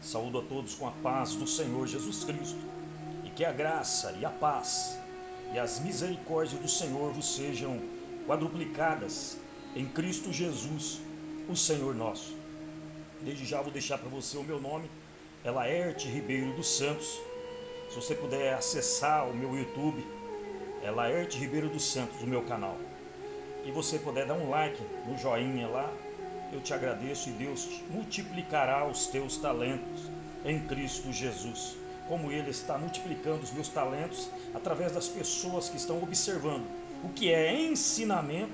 Saúdo a todos com a paz do Senhor Jesus Cristo, e que a graça e a paz e as misericórdias do Senhor vos sejam quadruplicadas em Cristo Jesus, o Senhor nosso. Desde já vou deixar para você o meu nome, é Laerte Ribeiro dos Santos. Se você puder acessar o meu YouTube, é Laerte Ribeiro dos Santos, o meu canal. E você puder dar um like no joinha lá, eu te agradeço, e Deus multiplicará os teus talentos em Cristo Jesus, como Ele está multiplicando os meus talentos através das pessoas que estão observando o que é ensinamento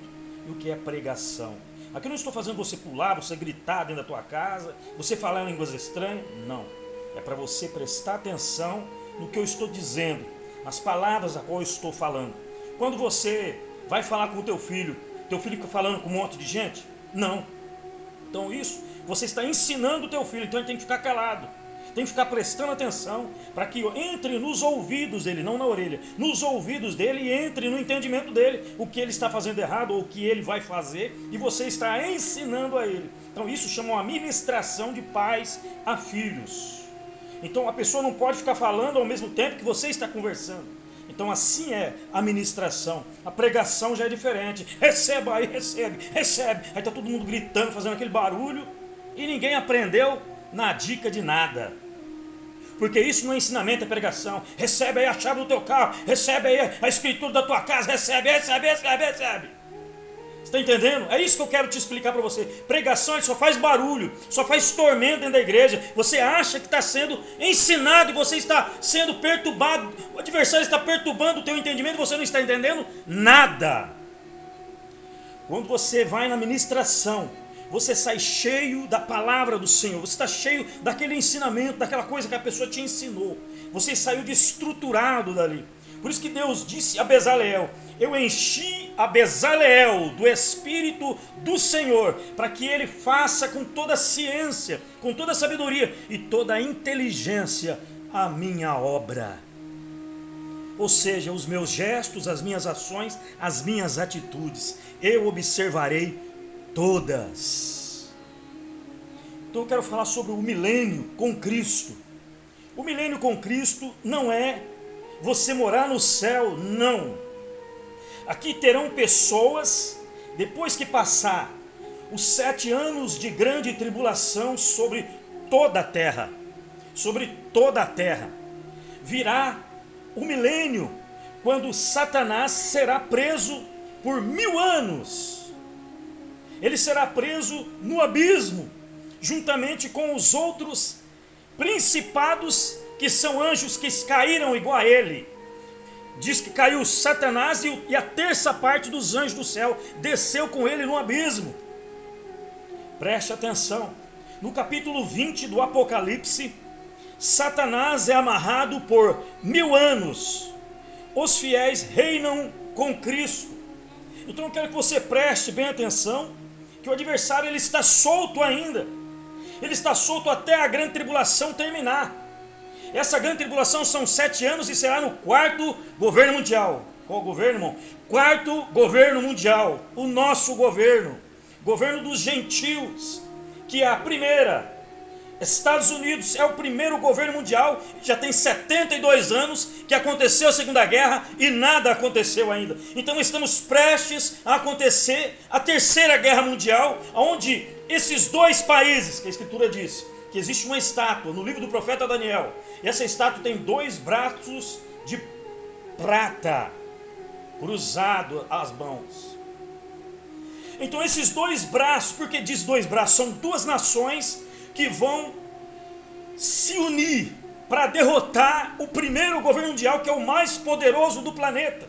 e o que é pregação. Aqui não estou fazendo você pular, você gritar dentro da tua casa, você falar em línguas estranhas, não. É para você prestar atenção no que eu estou dizendo, as palavras a qual eu estou falando. Quando você vai falar com o teu filho fica falando com um monte de gente? Não. Então isso, você está ensinando o teu filho, então ele tem que ficar calado. Tem que ficar prestando atenção para que entre nos ouvidos dele, não na orelha, nos ouvidos dele, e entre no entendimento dele o que ele está fazendo errado ou o que ele vai fazer, e você está ensinando a ele. Então isso chama uma ministração de pais a filhos. Então a pessoa não pode ficar falando ao mesmo tempo que você está conversando. Então assim é a ministração. A pregação já é diferente. Receba aí, recebe. Aí está todo mundo gritando, fazendo aquele barulho, e ninguém aprendeu na dica de nada. Porque isso não é ensinamento, é pregação. Recebe aí a chave do teu carro, recebe aí a escritura da tua casa, recebe. Você está entendendo? É isso que eu quero te explicar para você. Pregação, ele só faz barulho, só faz tormento dentro da igreja. Você acha que está sendo ensinado e você está sendo perturbado. O adversário está perturbando o teu entendimento e você não está entendendo nada. Quando você vai na ministração, você sai cheio da palavra do Senhor. Você está cheio daquele ensinamento, daquela coisa que a pessoa te ensinou. Você saiu destruturado dali. Por isso que Deus disse a Bezaleel: eu enchi a Bezaleel do Espírito do Senhor, para que ele faça com toda a ciência, com toda a sabedoria e toda a inteligência a minha obra. Ou seja, os meus gestos, as minhas ações, as minhas atitudes, eu observarei todas. Então eu quero falar sobre o milênio com Cristo. O milênio com Cristo não é você morar no céu, não. Aqui terão pessoas, depois que passar os 7 anos de grande tribulação sobre toda a terra, virá o milênio, quando Satanás será preso por 1000 anos. Ele será preso no abismo, juntamente com os outros principados, que são anjos que caíram igual a ele. Diz que caiu Satanás e a terça parte dos anjos do céu desceu com ele no abismo. Preste atenção. No capítulo 20 do Apocalipse, Satanás é amarrado por 1000 anos. Os fiéis reinam com Cristo. Então eu quero que você preste bem atenção, que o adversário ele está solto ainda. Ele está solto até a grande tribulação terminar. Essa grande tribulação são 7 anos e será no 4º governo mundial. Qual governo, irmão? 4º governo mundial. O nosso governo. Governo dos gentios. Que é a primeira. Estados Unidos é o primeiro governo mundial. Já tem 72 anos que aconteceu a Segunda Guerra e nada aconteceu ainda. Então estamos prestes a acontecer a Terceira Guerra Mundial, onde esses dois países, que a Escritura diz que existe uma estátua no livro do profeta Daniel, e essa estátua tem 2 braços de prata cruzado às mãos. Então esses 2 braços, por que diz 2 braços? São 2 nações que vão se unir para derrotar o primeiro governo mundial, que é o mais poderoso do planeta.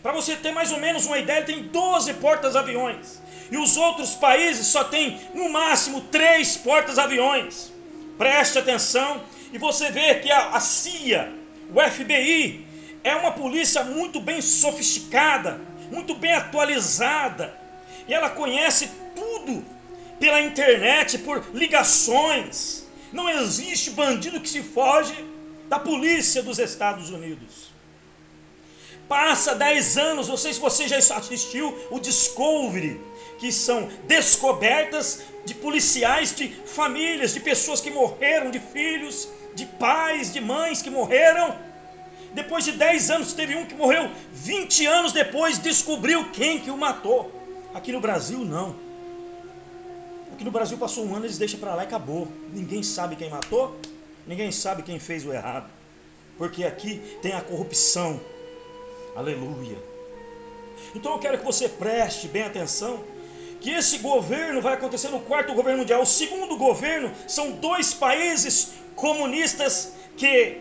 Para você ter mais ou menos uma ideia, ele tem 12 portas-aviões. E os outros países só tem no máximo 3 portas-aviões. Preste atenção e você vê que a CIA, o FBI, é uma polícia muito bem sofisticada, muito bem atualizada. E ela conhece tudo pela internet, por ligações. Não existe bandido que se foge da polícia dos Estados Unidos. Passa 10 anos, não sei se você já assistiu o Discovery, que são descobertas de policiais, de famílias, de pessoas que morreram, de filhos, de pais, de mães que morreram. Depois de 10 anos, teve um que morreu 20 anos depois, descobriu quem que o matou. Aqui no Brasil, não. Aqui no Brasil passou um ano, eles deixam para lá e acabou. Ninguém sabe quem matou, ninguém sabe quem fez o errado. Porque aqui tem a corrupção. Aleluia. Então eu quero que você preste bem atenção, que esse governo vai acontecer no 4º governo mundial. O 2º governo são 2 países comunistas que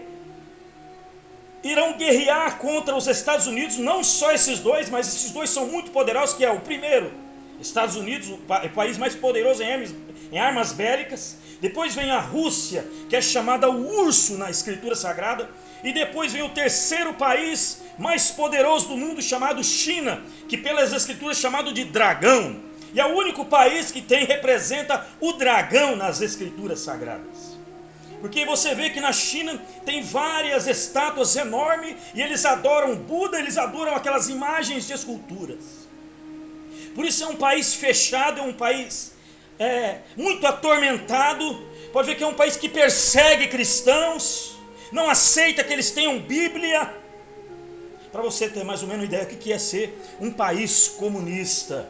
irão guerrear contra os Estados Unidos. Não só esses 2, mas esses 2 são muito poderosos, que é o primeiro, Estados Unidos, o país mais poderoso em armas bélicas. Depois vem a Rússia, que é chamada o urso na Escritura Sagrada. E depois vem o 3º país mais poderoso do mundo, chamado China, que pelas Escrituras é chamado de dragão. E é o único país que representa o dragão nas Escrituras Sagradas. Porque você vê que na China tem várias estátuas enormes e eles adoram Buda, eles adoram aquelas imagens de esculturas. Por isso é um país fechado, é um país muito atormentado. Pode ver que é um país que persegue cristãos, não aceita que eles tenham Bíblia. Para você ter mais ou menos uma ideia do que é ser um país comunista.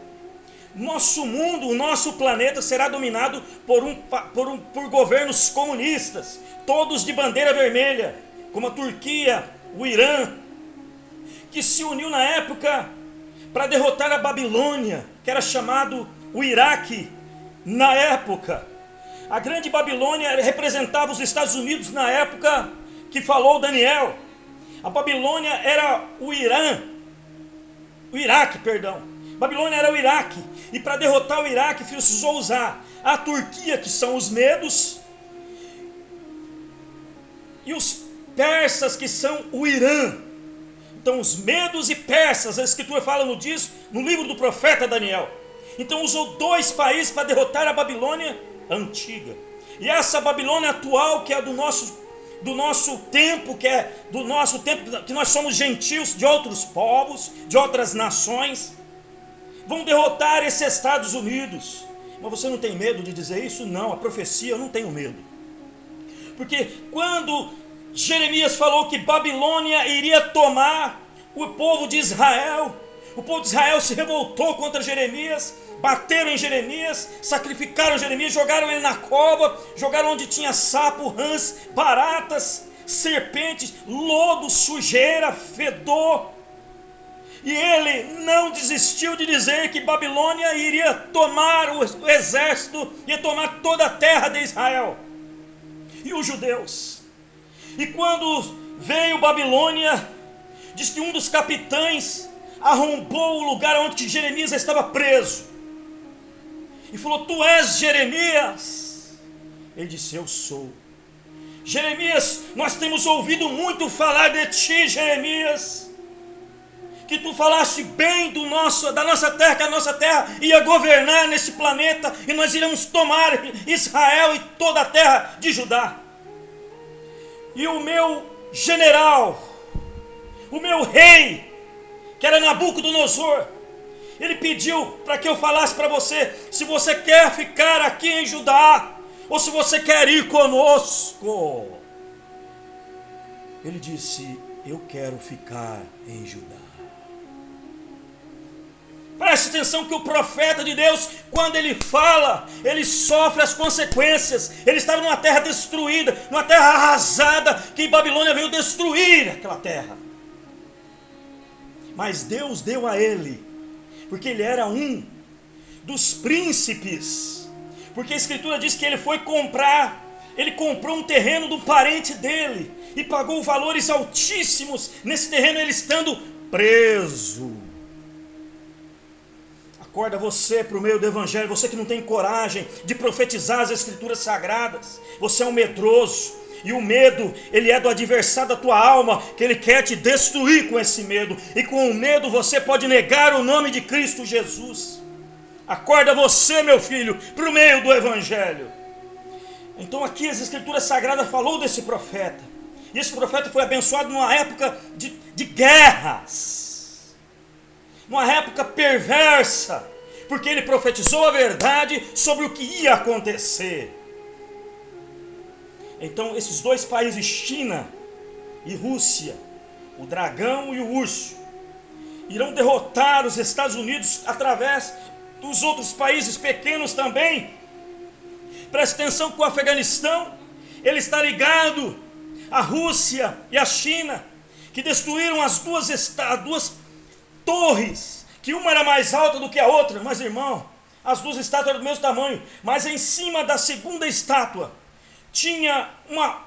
Nosso mundo, o nosso planeta será dominado por governos comunistas, todos de bandeira vermelha, como a Turquia, o Irã, que se uniu na época para derrotar a Babilônia, que era chamado o Iraque na época. A grande Babilônia representava os Estados Unidos na época que falou Daniel. A Babilônia era o Iraque. Babilônia era o Iraque. E para derrotar o Iraque, precisou usar a Turquia, que são os medos, e os persas, que são o Irã. Então os medos e persas, a Escritura fala no livro do profeta Daniel. Então usou 2 países para derrotar a Babilônia antiga. E essa Babilônia atual, que é do nosso tempo, que nós somos gentios de outros povos, de outras nações, vão derrotar esses Estados Unidos. Mas você não tem medo de dizer isso? Não, a profecia eu não tenho medo. Porque quando Jeremias falou que Babilônia iria tomar o povo de Israel, o povo de Israel se revoltou contra Jeremias, bateram em Jeremias, sacrificaram Jeremias, jogaram ele na cova, jogaram onde tinha sapo, rãs, baratas, serpentes, lodo, sujeira, fedor. E ele não desistiu de dizer que Babilônia iria tomar o exército, ia tomar toda a terra de Israel e os judeus. E quando veio Babilônia, diz que um dos capitães arrombou o lugar onde Jeremias estava preso e falou: tu és Jeremias? Ele disse: eu sou. Jeremias, nós temos ouvido muito falar de ti, Jeremias, que tu falaste bem da nossa terra, que a nossa terra ia governar nesse planeta e nós iremos tomar Israel e toda a terra de Judá. E o meu general, o meu rei, que era Nabucodonosor, ele pediu para que eu falasse para você se você quer ficar aqui em Judá ou se você quer ir conosco. Ele disse: eu quero ficar em Judá. Preste atenção que o profeta de Deus, quando ele fala, ele sofre as consequências. Ele estava numa terra destruída, numa terra arrasada, que Babilônia veio destruir aquela terra. Mas Deus deu a ele, porque ele era um dos príncipes. Porque a Escritura diz que ele comprou um terreno do parente dele e pagou valores altíssimos nesse terreno, ele estando preso. Acorda você para o meio do Evangelho, você que não tem coragem de profetizar as Escrituras Sagradas. Você é um medroso, e o medo, ele é do adversário da tua alma, que ele quer te destruir com esse medo. E com o medo você pode negar o nome de Cristo Jesus. Acorda você, meu filho, para o meio do Evangelho. Então aqui as Escrituras Sagradas falou desse profeta. E esse profeta foi abençoado numa época de guerras, numa época perversa, porque ele profetizou a verdade sobre o que ia acontecer. Então esses dois países, China e Rússia, o dragão e o urso, irão derrotar os Estados Unidos através dos outros países pequenos também. Preste atenção que o Afeganistão, ele está ligado à Rússia e à China, que destruíram as duas torres, que uma era mais alta do que a outra. Mas, irmão, as duas estátuas eram do mesmo tamanho, mas em cima da segunda estátua tinha uma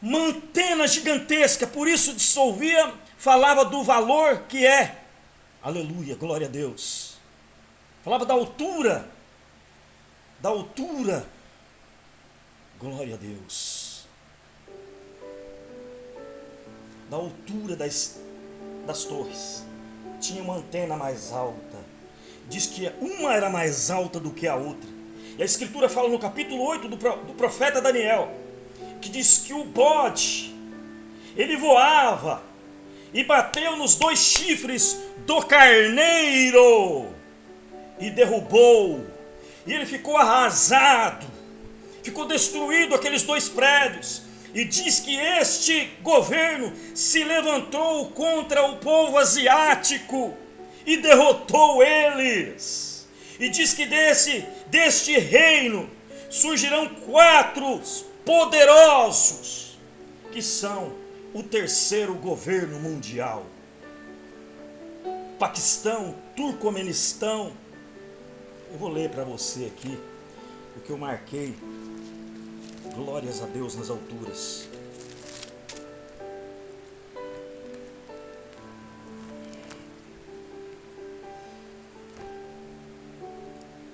antena gigantesca, por isso dissolvia, falava do valor que é. Aleluia, glória a Deus. Falava da altura, glória a Deus, da altura das torres. Tinha uma antena mais alta. Diz que uma era mais alta do que a outra. E a Escritura fala no capítulo 8 do profeta Daniel, que diz que o bode, ele voava e bateu nos dois chifres do carneiro e derrubou. E ele ficou arrasado, ficou destruído aqueles dois prédios. E diz que este governo se levantou contra o povo asiático e derrotou eles. E diz que deste reino surgirão 4 poderosos, que são o terceiro governo mundial. Paquistão, Turcomenistão. Eu vou ler para você aqui o que eu marquei. Glórias a Deus nas alturas.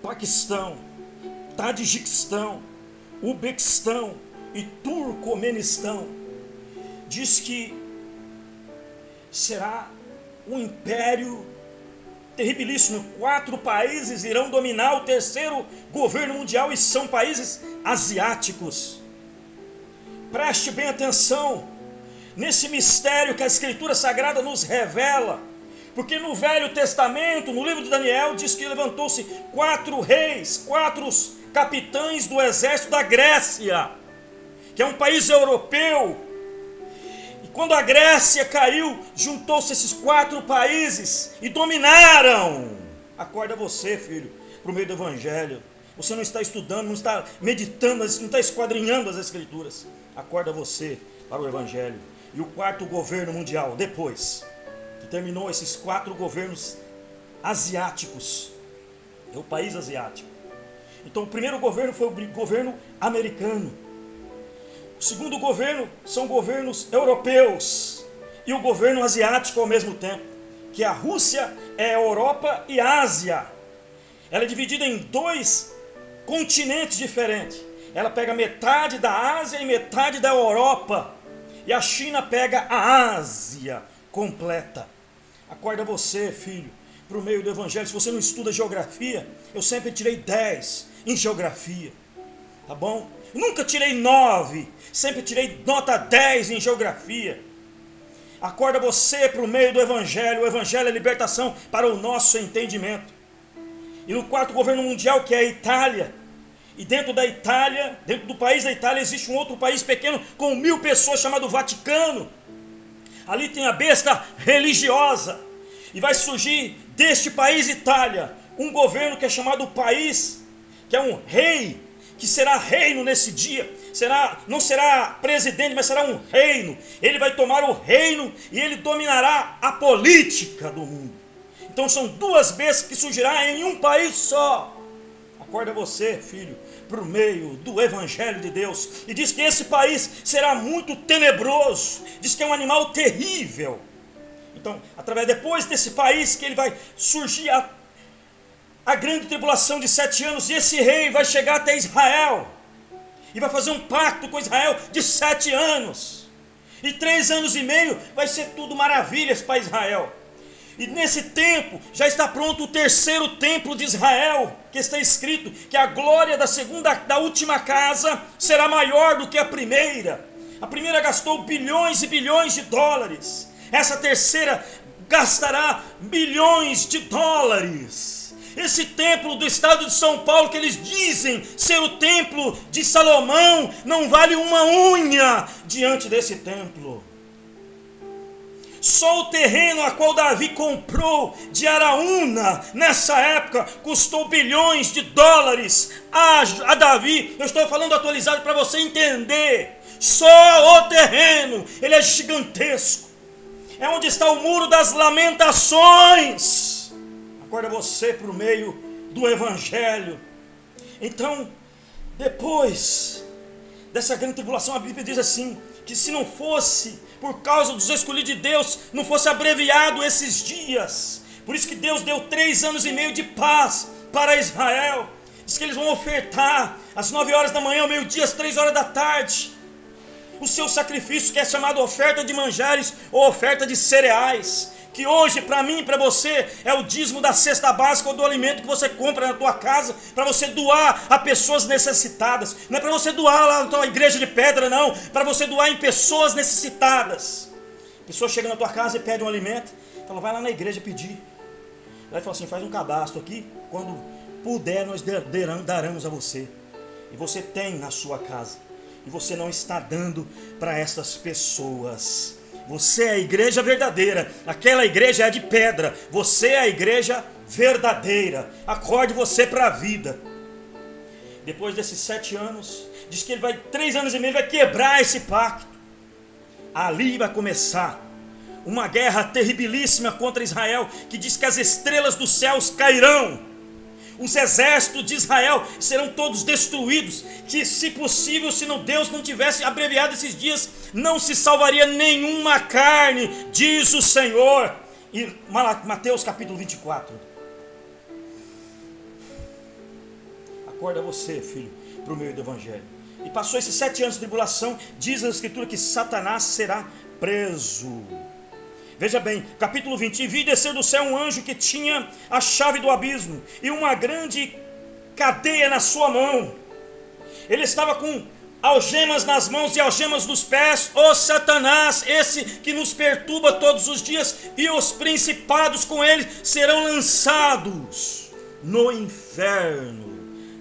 Paquistão, Tadjikistão, Uzbequistão e Turcomenistão. Diz que será um império terribilíssimo. 4 países irão dominar o terceiro governo mundial e são países asiáticos. Preste bem atenção nesse mistério que a Escritura Sagrada nos revela, porque no Velho Testamento, no livro de Daniel, diz que levantou-se 4 reis, 4 capitães do exército da Grécia, que é um país europeu. E quando a Grécia caiu, juntou-se esses 4 países e dominaram. Acorda você, filho, para o meio do Evangelho. Você não está estudando, não está meditando, não está esquadrinhando as Escrituras. Acorda você para o Evangelho. E o 4º governo mundial, depois que terminou esses 4 governos asiáticos, é o país asiático. Então o primeiro governo foi o governo americano. O segundo governo são governos europeus e o governo asiático ao mesmo tempo, que a Rússia é a Europa e a Ásia. Ela é dividida em 2 continentes diferentes. Ela pega metade da Ásia e metade da Europa. E a China pega a Ásia completa. Acorda você, filho, para o meio do Evangelho. Se você não estuda geografia, eu sempre tirei 10 em geografia. Tá bom? Nunca tirei 9, sempre tirei nota 10 em geografia. Acorda você para o meio do Evangelho. O Evangelho é libertação para o nosso entendimento. E no 4º governo mundial, que é a Itália. E dentro da Itália, dentro do país da Itália, existe um outro país pequeno com 1000 pessoas chamado Vaticano. Ali tem a besta religiosa. E vai surgir deste país Itália um governo que é chamado país, que é um rei, que será reino nesse dia. Não será presidente, mas será um reino. Ele vai tomar o reino e ele dominará a política do mundo. Então são 2 bestas que surgirão em um país só. Acorda você, filho, para o meio do Evangelho de Deus. E diz que esse país será muito tenebroso. Diz que é um animal terrível. Então, depois desse país que ele vai surgir a grande tribulação de 7 anos. E esse rei vai chegar até Israel. E vai fazer um pacto com Israel de 7 anos. E 3 anos e meio vai ser tudo maravilhas para Israel. E nesse tempo já está pronto o 3º templo de Israel, que está escrito que a glória da última casa será maior do que a primeira. A primeira gastou bilhões e bilhões de dólares. Essa terceira gastará bilhões de dólares. Esse templo do estado de São Paulo, que eles dizem ser o templo de Salomão, não vale uma unha diante desse templo. Só o terreno a qual Davi comprou de Araúna, nessa época, custou bilhões de dólares a Davi. Eu estou falando atualizado para você entender. Só o terreno, ele é gigantesco. É onde está o muro das lamentações. Acorda você para o meio do evangelho. Então, depois dessa grande tribulação, a Bíblia diz assim, que se não fosse por causa dos escolhidos de Deus, não fosse abreviado esses dias. Por isso que Deus deu 3 anos e meio de paz para Israel. Diz que eles vão ofertar às 9 horas da manhã, ao meio-dia, às 3 horas da tarde, o seu sacrifício, que é chamado oferta de manjares ou oferta de cereais, que hoje para mim e para você é o dízimo da cesta básica ou do alimento que você compra na tua casa para você doar a pessoas necessitadas. Não é para você doar lá na tua igreja de pedra, não, para você doar em pessoas necessitadas. A pessoa chega na tua casa e pede um alimento, fala, vai lá na igreja pedir. Aí fala assim, faz um cadastro aqui, quando puder nós daremos a você. E você tem na sua casa, e você não está dando para essas pessoas. Você é a igreja verdadeira, aquela igreja é de pedra, você é a igreja verdadeira. Acorde você para a vida. Depois desses 7 anos, diz que ele vai, 3 anos e meio, ele vai quebrar esse pacto. Ali vai começar uma guerra terribilíssima contra Israel, que diz que as estrelas dos céus cairão. Os exércitos de Israel serão todos destruídos, que se possível, se não Deus não tivesse abreviado esses dias, não se salvaria nenhuma carne, diz o Senhor. E Mateus capítulo 24. Acorda você, filho, para o meio do evangelho. E passou esses 7 anos de tribulação, diz a Escritura que Satanás será preso. Veja bem, capítulo 20, e vi descer do céu um anjo que tinha a chave do abismo e uma grande cadeia na sua mão. Ele estava com algemas nas mãos e algemas nos pés. Ó Satanás, esse que nos perturba todos os dias, e os principados com ele serão lançados no inferno.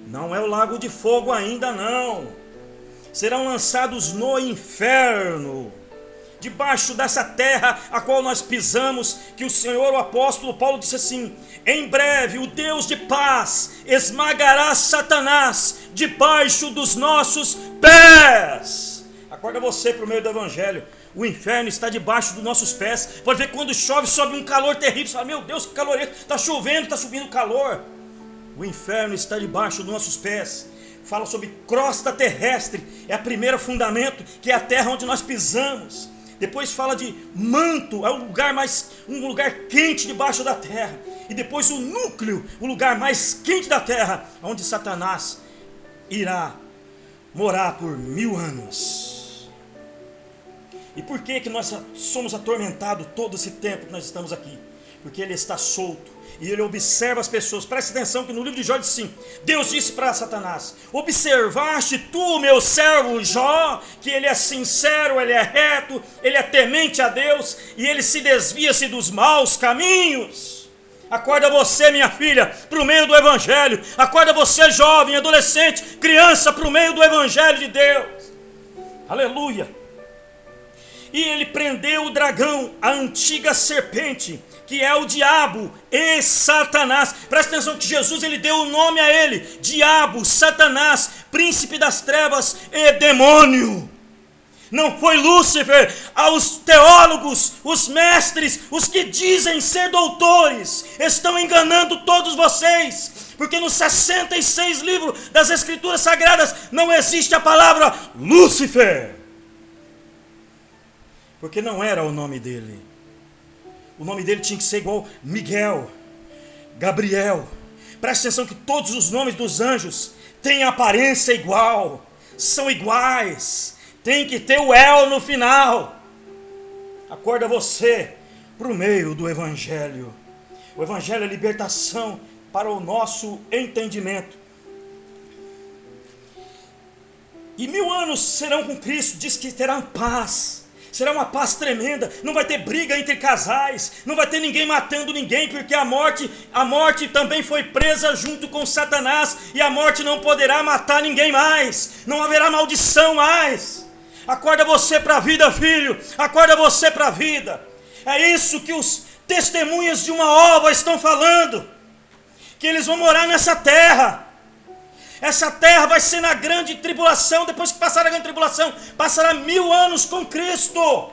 Não é o lago de fogo ainda não. Serão lançados no inferno, debaixo dessa terra a qual nós pisamos, que o Senhor, o apóstolo Paulo disse assim, em breve o Deus de paz esmagará Satanás debaixo dos nossos pés. Acorda você para o meio do evangelho, o inferno está debaixo dos nossos pés. Pode ver que quando chove, sobe um calor terrível, você fala, meu Deus, que calor é esse? Está chovendo, está subindo calor. O inferno está debaixo dos nossos pés. Fala sobre crosta terrestre, é o primeiro fundamento, que é a terra onde nós pisamos. Depois fala de manto, é um lugar quente debaixo da terra. E depois o núcleo, o lugar mais quente da terra, onde Satanás irá morar por 1000 anos. E por que nós somos atormentados todo esse tempo que nós estamos aqui? Porque ele está solto e ele observa as pessoas. Preste atenção que no livro de Jó diz assim, Deus disse para Satanás, observaste tu, meu servo Jó, que ele é sincero, ele é reto, ele é temente a Deus e ele se desvia-se dos maus caminhos. Acorda você, minha filha, para o meio do evangelho. Acorda você, jovem, adolescente, criança, para o meio do evangelho de Deus. Aleluia. E ele prendeu o dragão, a antiga serpente, que é o diabo e Satanás. Presta atenção que Jesus ele deu o nome a ele, diabo, Satanás, príncipe das trevas e demônio. Não foi Lúcifer. Aos teólogos, os mestres, os que dizem ser doutores, estão enganando todos vocês, porque nos 66 livros das Escrituras Sagradas não existe a palavra Lúcifer, porque não era o nome dele. O nome dele tinha que ser igual Miguel, Gabriel. Preste atenção que todos os nomes dos anjos têm aparência igual, são iguais, tem que ter o El no final. Acorda você para o meio do evangelho. O evangelho é libertação para o nosso entendimento. E 1000 anos serão com Cristo, diz que terão paz. Será uma paz tremenda, não vai ter briga entre casais, não vai ter ninguém matando ninguém, porque a morte também foi presa junto com Satanás, e a morte não poderá matar ninguém mais, não haverá maldição mais. Acorda você para a vida, filho, acorda você para a vida. É isso que os testemunhas de uma ova estão falando, que eles vão morar nessa terra. Essa terra vai ser na grande tribulação. Depois que passar a grande tribulação, passará 1000 anos com Cristo.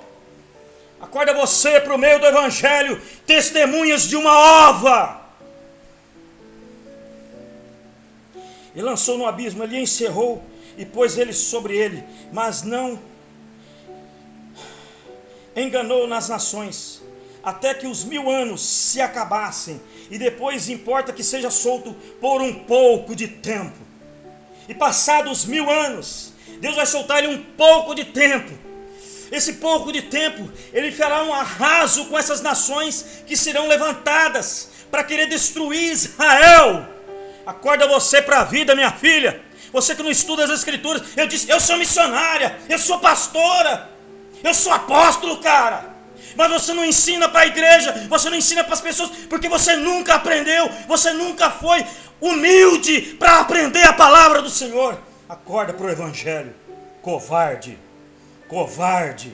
Acorda você para o meio do Evangelho, testemunhas de uma ova. E lançou no abismo, ele encerrou e pôs ele sobre ele, mas não enganou nas nações, até que os 1000 anos se acabassem, e depois importa que seja solto por um pouco de tempo. E passados 1000 anos, Deus vai soltar ele um pouco de tempo. Esse pouco de tempo, ele fará um arraso com essas nações que serão levantadas para querer destruir Israel. Acorda você para a vida, minha filha. Você que não estuda as Escrituras, eu disse, eu sou missionária, eu sou pastora, eu sou apóstolo, cara. Mas você não ensina para a igreja, você não ensina para as pessoas, porque você nunca aprendeu, você nunca foi humilde para aprender a palavra do Senhor. Acorda para o Evangelho, covarde, covarde.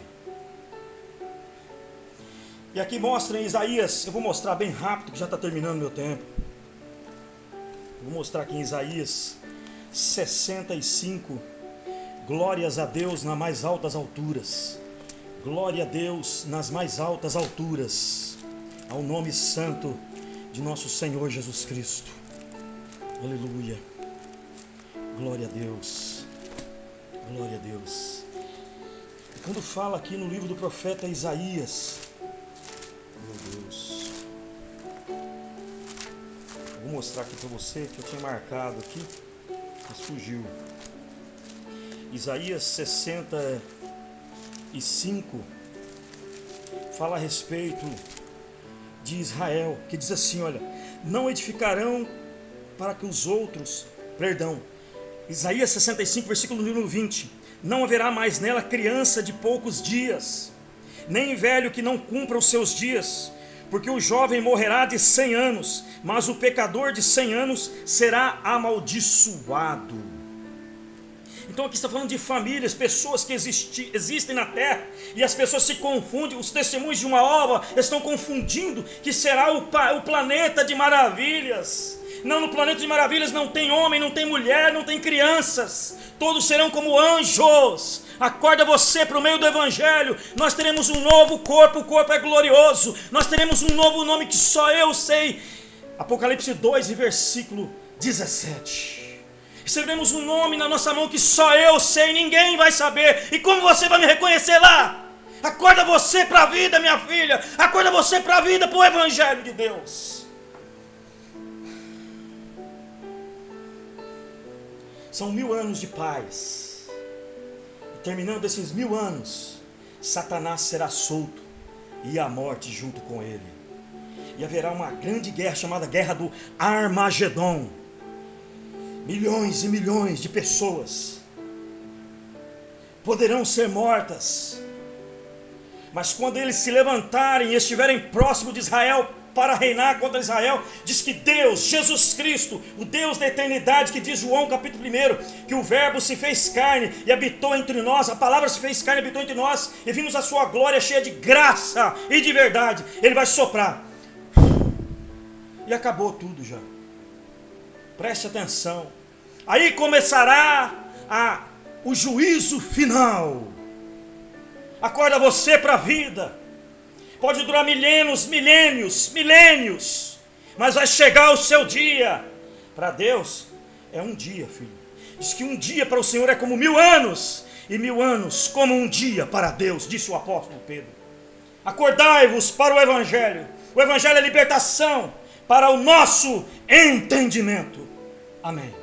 E aqui mostra em Isaías, eu vou mostrar bem rápido, que já está terminando meu tempo. Vou mostrar aqui em Isaías 65, glórias a Deus nas mais altas alturas. Glória a Deus nas mais altas alturas, ao nome santo de nosso Senhor Jesus Cristo. Aleluia. Glória a Deus. Glória a Deus. E quando fala aqui no livro do profeta Isaías, meu Deus, vou mostrar aqui para você que eu tinha marcado aqui, mas fugiu. Isaías 65 fala a respeito de Israel, que diz assim, olha, não edificarão para que os outros, Isaías 65, versículo número 20, não haverá mais nela criança de poucos dias, nem velho que não cumpra os seus dias, porque o jovem morrerá de 100 anos, mas o pecador de 100 anos será amaldiçoado. Então aqui está falando de famílias, pessoas que existem na terra, e as pessoas se confundem, os testemunhos de uma ova estão confundindo que será o planeta de maravilhas. Não, no planeta de maravilhas não tem homem, não tem mulher, não tem crianças, todos serão como anjos. Acorda você para o meio do Evangelho, nós teremos um novo corpo, o corpo é glorioso, nós teremos um novo nome que só eu sei. Apocalipse 2, versículo 17. Recebemos um nome na nossa mão que só eu sei, ninguém vai saber. E como você vai me reconhecer lá? Acorda você para a vida, minha filha. Acorda você para a vida, para o Evangelho de Deus. São 1000 anos de paz. E terminando esses 1000 anos, Satanás será solto e a morte junto com ele. E haverá uma grande guerra chamada Guerra do Armagedon. Milhões e milhões de pessoas poderão ser mortas, mas quando eles se levantarem e estiverem próximo de Israel para reinar contra Israel, diz que Deus, Jesus Cristo, o Deus da eternidade, que diz João capítulo 1, que o verbo se fez carne e habitou entre nós, a palavra se fez carne e habitou entre nós, e vimos a sua glória cheia de graça e de verdade. Ele vai soprar e acabou tudo já. Preste atenção. Aí começará o juízo final. Acorda você para a vida. Pode durar milênios, mas vai chegar o seu dia. Para Deus é um dia, filho. Diz que um dia para o Senhor é como 1000 anos, e 1000 anos como um dia para Deus, disse o apóstolo Pedro. Acordai-vos para o Evangelho. O Evangelho é libertação para o nosso entendimento. Amém.